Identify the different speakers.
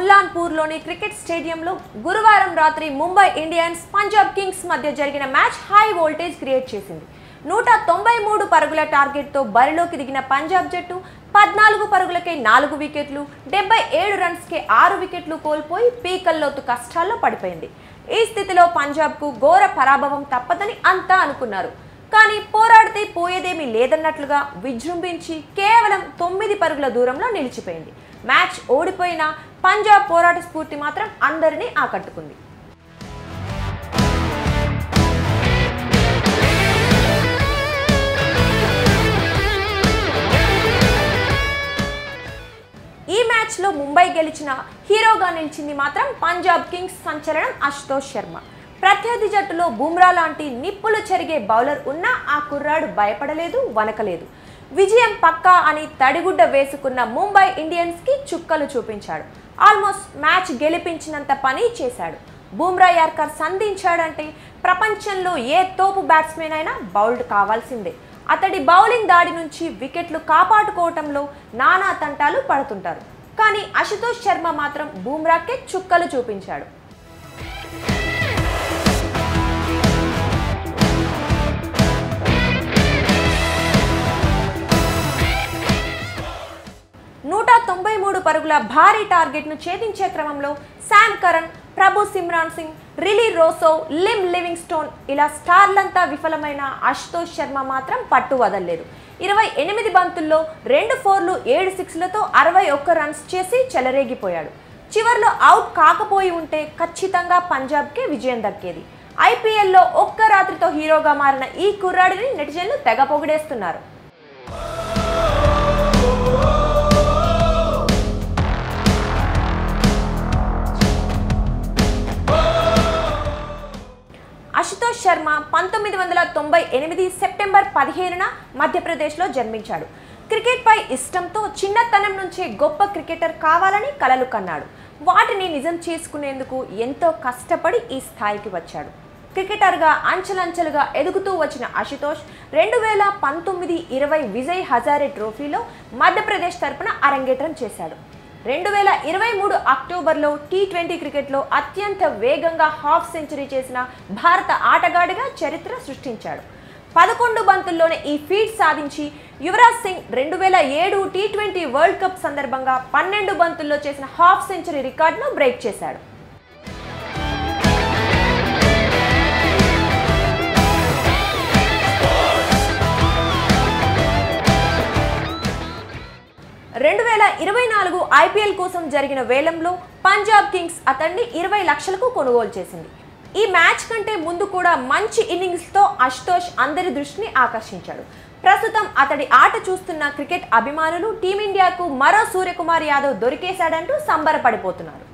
Speaker 1: బుర్లాన్పూర్లోని cricket స్టేడియంలో గురువారం రాత్రి ముంబై ఇండియన్స్ పంజాబ్ కింగ్స్ మధ్య జరిగిన మ్యాచ్ హై వోల్టేజ్ క్రియేట్ చేసింది. 193 పరుగుల టార్గెట్తో బరిలోకి దిగిన పంజాబ్ జట్టు 14 పరుగులకే 4 వికెట్లు, 77 రన్స్కే 6 వికెట్లు కోల్పోయి పీకల్లోతు కష్టాల్లో పడిపోయింది. ఈ స్థితిలో పంజాబ్కు ఘోర పరాభవం తప్పదని అంతా అనుకున్నారు. కానీ పోరాడితే పోయేదేమీ లేదన్నట్లుగా విజృంభించి కేవలం 9 పరుగుల దూరంలో నిలిచిపోయింది. మ్యాచ్ ఓడిపోయిన పంజాబ్ పోరాట స్ఫూర్తి మాత్రం అందరినీ ఆకట్టుకుంది. ఈ మ్యాచ్లో ముంబై గెలిచిన హీరోగా నిలిచింది మాత్రం పంజాబ్ కింగ్స్ సంచలనం అశుతోష్ శర్మ. ప్రత్యర్థి జట్టులో బుమ్రా లాంటి నిప్పులు చెరిగే బౌలర్ ఉన్నా ఆ కుర్రాడు భయపడలేదు, వనకలేదు. విజయం పక్కా అని తడిగుడ్డ వేసుకున్న ముంబై ఇండియన్స్కి చుక్కలు చూపించాడు. ఆల్మోస్ట్ మ్యాచ్ గెలిపించినంత పని చేశాడు. బుమ్రా యార్కర్ సంధించాడంటే ప్రపంచంలో ఏ తోపు బ్యాట్స్మెన్ అయినా బౌల్డ్ కావాల్సిందే. అతడి బౌలింగ్ దాడి నుంచి వికెట్లు కాపాడుకోవటంలో నానా తంటాలు పడుతుంటారు. కానీ అశుతోష్ శర్మ మాత్రం బుమ్రాకే చుక్కలు చూపించాడు. పరుగుల భారీ టార్గెట్ను ఛేదించే క్రమంలో శామ్ కరన్, ప్రభు సిమ్రాన్ సింగ్, రిలీ రోసో, లిమ్ లివింగ్స్టోన్ ఇలా స్టార్లంతా విఫలమైన అశుతోష్ శర్మ మాత్రం పట్టు వదలలేదు. 28 బంతుల్లో 2 4లు 7 6లతో 61 రన్స్ చేసి చెలరేగిపోయాడు. చివర్లో అవుట్ కాకపోయి ఉంటే ఖచ్చితంగా పంజాబ్కే విజయం దక్కేది. ఐపీఎల్లో ఒక్క రాత్రితో హీరోగా మారిన ఈ కుర్రాడిని నెటిజన్లు తెగ పొగిడేస్తున్నారు. అశుతోష్ శర్మ 1998 సెప్టెంబర్ 15న మధ్యప్రదేశ్లో జన్మించాడు. క్రికెట్పై ఇష్టంతో చిన్నతనం నుంచే గొప్ప క్రికెటర్ కావాలని కలలు కన్నాడు. వాటిని నిజం చేసుకునేందుకు ఎంతో కష్టపడి ఈ స్థాయికి వచ్చాడు. క్రికెటర్గా అంచెలంచెలుగా ఎదుగుతూ వచ్చిన అశుతోష్ 2019-20 విజయ్ హజారే ట్రోఫీలో మధ్యప్రదేశ్ తరపున అరంగేట్రం చేశాడు. 2023 అక్టోబర్లో T20 క్రికెట్లో అత్యంత వేగంగా హాఫ్ సెంచరీ చేసిన భారత ఆటగాడిగా చరిత్ర సృష్టించాడు. 11 బంతుల్లోనే ఈ ఫీట్ సాధించి Yuvraj Singh 2007 T20 world cup సందర్భంగా 12 బంతుల్లో చేసిన హాఫ్ సెంచరీ రికార్డును బ్రేక్ చేశాడు. ఐపీఎల్ కోసం జరిగిన వేలంలో పంజాబ్ కింగ్స్ అతన్ని 20 లక్షలకు కొనుగోలు చేసింది. ఈ మ్యాచ్ కంటే ముందు కూడా మంచి ఇన్నింగ్స్తో అశుతోష్ అందరి దృష్టిని ఆకర్షించాడు. ప్రస్తుతం అతడి ఆట చూస్తున్న క్రికెట్ అభిమానులు టీమిండియాకు మరో సూర్యకుమార్ యాదవ్ దొరికేశాడంటూ సంబరపడిపోతున్నారు.